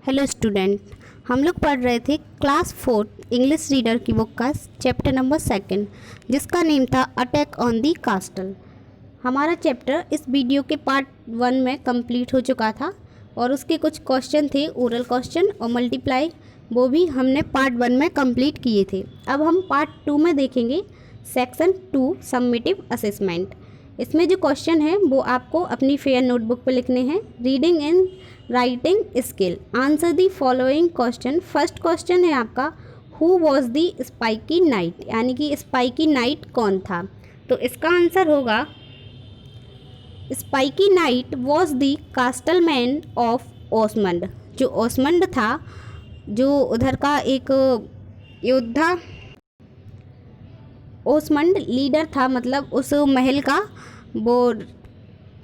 Hello student, हम लोग पढ़ रहे थे क्लास 4 इंग्लिश रीडर की बुक का चैप्टर नंबर 2 जिसका नेम था अटैक ऑन दी कास्टल। हमारा चैप्टर इस वीडियो के पार्ट 1 में कंप्लीट हो चुका था और उसके कुछ क्वेश्चन थे, ओरल क्वेश्चन और मल्टीप्लाई, वो भी हमने पार्ट 1 में कंप्लीट किए थे। अब हम पार्ट 2 में देखेंगे सेक्शन 2 सबमिटिव असेसमेंट। इसमें जो क्वेश्चन है वो आपको अपनी फेयर नोटबुक पर लिखने हैं। Reading and writing skill, answer the following question. First question है आपका, who was the spiky night, यानी कि स्पाइकी नाइट कौन था। तो इसका आंसर होगा Spiky Knight was the castleman of Osmond. जो ओसमंड था, जो उधर का एक योद्धा, ओसमंड लीडर था, मतलब उस महल का वो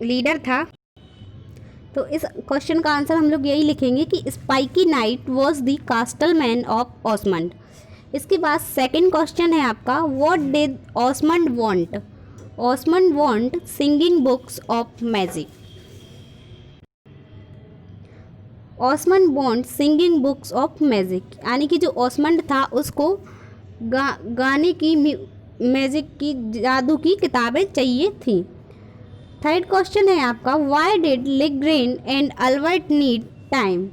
लीडर था। तो इस क्वेश्चन का आंसर हम लोग यही लिखेंगे कि Spiky Knight was the castleman of Osmond. इसके बाद सेकंड क्वेश्चन है आपका, what did Osmond want. Osmond want singing books of magic. Osmond want singing books of magic, यानी कि जो ओसमंड था उसको गाने की, मैजिक की, जादू की किताबें चाहिए थी। थर्ड क्वेश्चन है आपका, why did Ligren and Albert need time,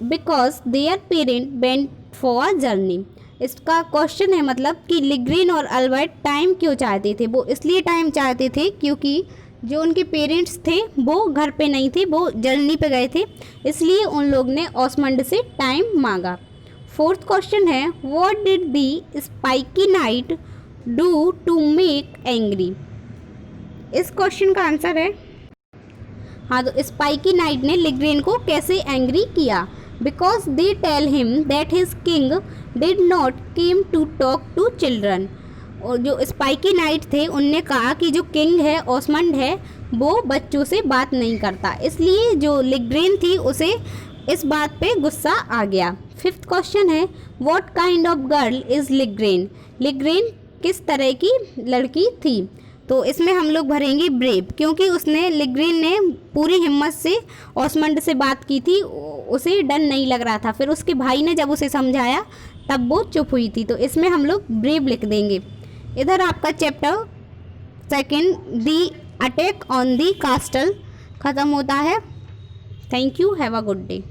because their parent went for a journey. इसका क्वेश्चन है मतलब कि लिग्रेन और अल्बर्ट टाइम क्यों चाहते थे। वो इसलिए टाइम चाहते थे क्योंकि जो उनके पेरेंट्स थे वो घर पे नहीं थे, वो जर्नी पे गए थे, इसलिए उन लोग ने ओसमंड से टाइम मांगा। फोर्थ क्वेश्चन है, what did the spiky knight do to make angry. इस क्वेश्चन का आंसर है, हाँ, तो स्पाइकी नाइट ने लिग्रेन को कैसे एंग्री किया। Because they tell him that his king did not came to talk to children. और जो स्पाइकी नाइट थे उनने कहा कि जो किंग है, ओसमंड है, वो बच्चों से बात नहीं करता, इसलिए जो लिग्रेन थी उसे इस बात पे गुस्सा आ गया। फिफ्थ क्वेश्चन है, what kind of girl is Ligren. Ligren किस तरह की लड़की थी। तो इसमें हम लोग भरेंगे ब्रेव, क्योंकि उसने, लिग्रेन ने पूरी हिम्मत से ओसमंड से बात की थी, उसे डर नहीं लग रहा था। फिर उसके भाई ने जब उसे समझाया तब वो चुप हुई थी, तो इसमें हम लोग ब्रेव लिख देंगे। इधर आपका chapter 2 the attack on the कास्टल ख़त्म होता है। Thank you, have a good day.